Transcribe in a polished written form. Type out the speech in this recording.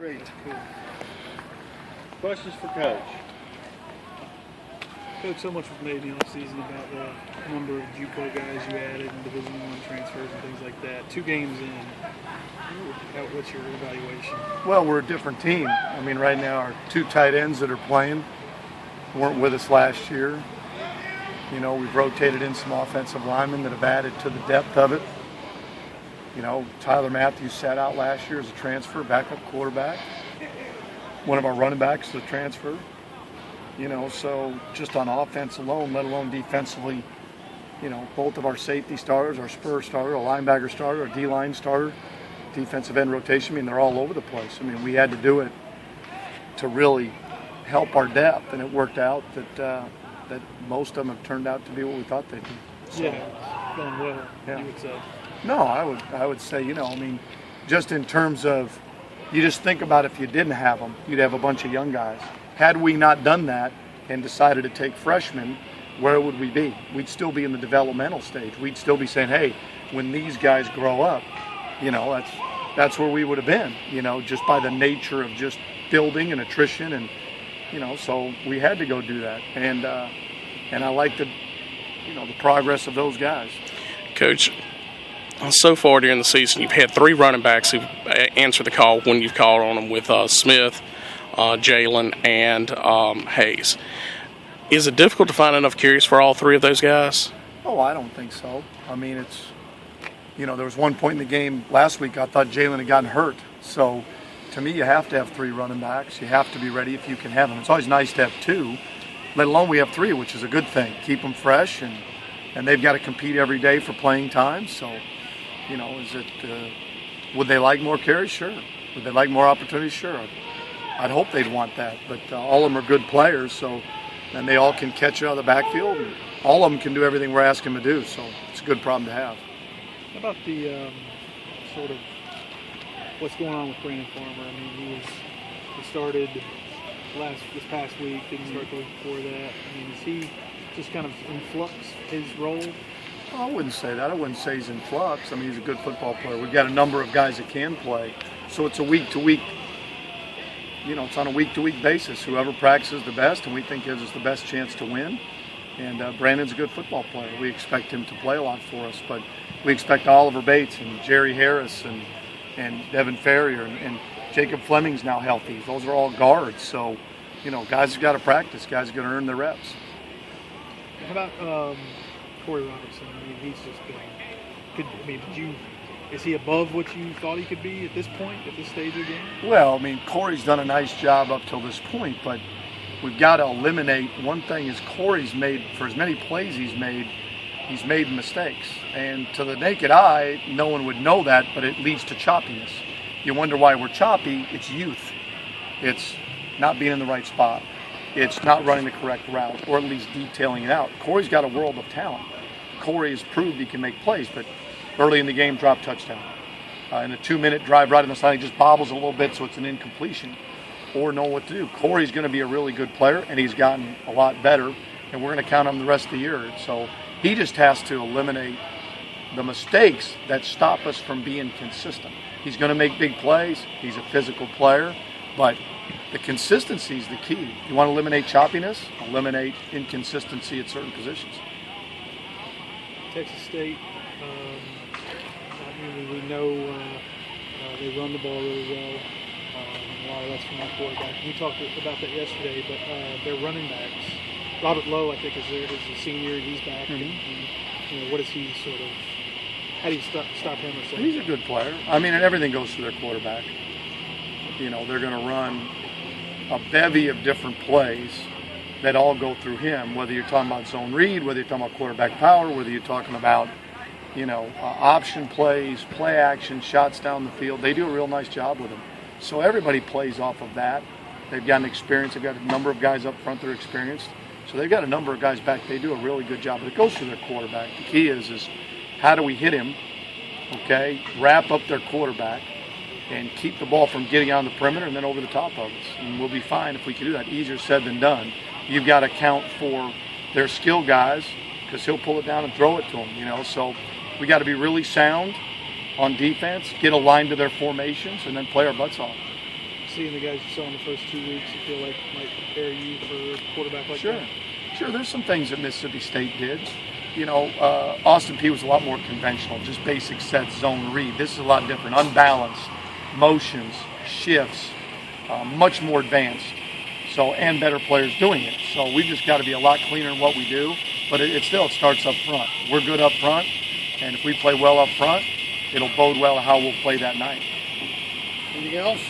Great. Cool. Questions for Coach? Coach, so much was made in the offseason about the number of JUCO guys you added and Division I transfers and things like that. 2 games in, what's your evaluation? Well, we're a different team. I mean, right now our 2 tight ends that are playing weren't with us last year. You know, we've rotated in some offensive linemen that have added to the depth of it. You know, Tyler Matthews sat out last year as a transfer, backup quarterback. One of our running backs is a transfer. You know, so just on offense alone, let alone defensively, you know, both of our safety starters, our spur starter, our linebacker starter, our D-line starter, defensive end rotation, I mean, they're all over the place. I mean, we had to do it to really help our depth, and it worked out that most of them have turned out to be what we thought they'd be. So, yeah, going well, yeah. You would say. No, I would say, you know, I mean, just in terms of, you just think about if you didn't have them, you'd have a bunch of young guys. Had we not done that and decided to take freshmen, where would we be? We'd still be in the developmental stage. We'd still be saying, hey, when these guys grow up, you know, that's where we would have been, you know, just by the nature of just building and attrition, and, you know, so we had to go do that. And I like the progress of those guys. Coach, so far during the season, you've had 3 running backs who've answered the call when you've called on them with Smith, Jalen, and Hayes. Is it difficult to find enough carries for all 3 of those guys? Oh, I don't think so. I mean, it's, you know, there was one point in the game last week I thought Jalen had gotten hurt. So to me, you have to have 3 running backs. You have to be ready if you can have them. It's always nice to have 2, let alone we have 3, which is a good thing. Keep them fresh, and they've got to compete every day for playing time. So, you know, would they like more carries? Sure. Would they like more opportunities? Sure. I'd hope they'd want that. But all of them are good players, so, and they all can catch it out of the backfield. And all of them can do everything we're asking them to do, so it's a good problem to have. How about the sort of what's going on with Brandon Farmer? I mean, he started this past week, didn't start the week before that. I mean, is he just kind of in flux, his role? I wouldn't say that. I wouldn't say he's in flux. I mean, he's a good football player. We've got a number of guys that can play. So it's a week-to-week, you know, it's on a week-to-week basis. Whoever practices the best and we think gives us the best chance to win. And Brandon's a good football player. We expect him to play a lot for us. But we expect Oliver Bates and Jerry Harris and Devin Ferrier and Jacob Fleming's now healthy. Those are all guards. So, you know, guys have got to practice. Guys are going to earn their reps. How about Corey Robertson? I mean, he's just been is he above what you thought he could be at this point, at this stage of the game? Well, I mean, Corey's done a nice job up till this point, but we've got to eliminate one thing is Corey's made, for as many plays he's made mistakes. And to the naked eye, no one would know that, but it leads to choppiness. You wonder why we're choppy. It's youth. It's not being in the right spot. It's not running the correct route, or at least detailing it out. Corey's got a world of talent. Corey has proved he can make plays, but early in the game, drop touchdown. In a 2-minute drive right on the side, he just bobbles a little bit, so it's an incompletion, or know what to do. Corey's going to be a really good player, and he's gotten a lot better, and we're going to count on him the rest of the year. So he just has to eliminate the mistakes that stop us from being consistent. He's going to make big plays. He's a physical player, but the consistency is the key. You want to eliminate choppiness, eliminate inconsistency at certain positions. Texas State, we know they run the ball really well. A lot of that's from our quarterback. We talked about that yesterday, but their running backs, Robert Lowe, I think, is a senior. He's back. Mm-hmm. And, you know, what does he sort of? How do you stop him or something? He's a good player. I mean, and everything goes through their quarterback. You know, they're going to run a bevy of different plays that all go through him, whether you're talking about zone read, whether you're talking about quarterback power, whether you're talking about, you know, option plays, play action, shots down the field. They do a real nice job with him. So everybody plays off of that. They've got an experience. They've got a number of guys up front that are experienced. So they've got a number of guys back. They do a really good job. But it goes through their quarterback. The key is how do we hit him, okay, wrap up their quarterback, and keep the ball from getting on the perimeter and then over the top of us. And we'll be fine if we can do that. Easier said than done. You've got to account for their skill guys because he'll pull it down and throw it to them, you know. So we got to be really sound on defense, get aligned to their formations, and then play our butts off. seeing the guys you saw in the first 2 weeks, you feel like might prepare you for a quarterback like Sure. that? Sure, there's some things that Mississippi State did. You know, Austin Peay was a lot more conventional, just basic set, zone read. This is a lot different, unbalanced, motions, shifts, much more advanced. So, and better players doing it. So we've just got to be a lot cleaner in what we do. But it starts up front. We're good up front, and if we play well up front, it'll bode well how we'll play that night. Anything else?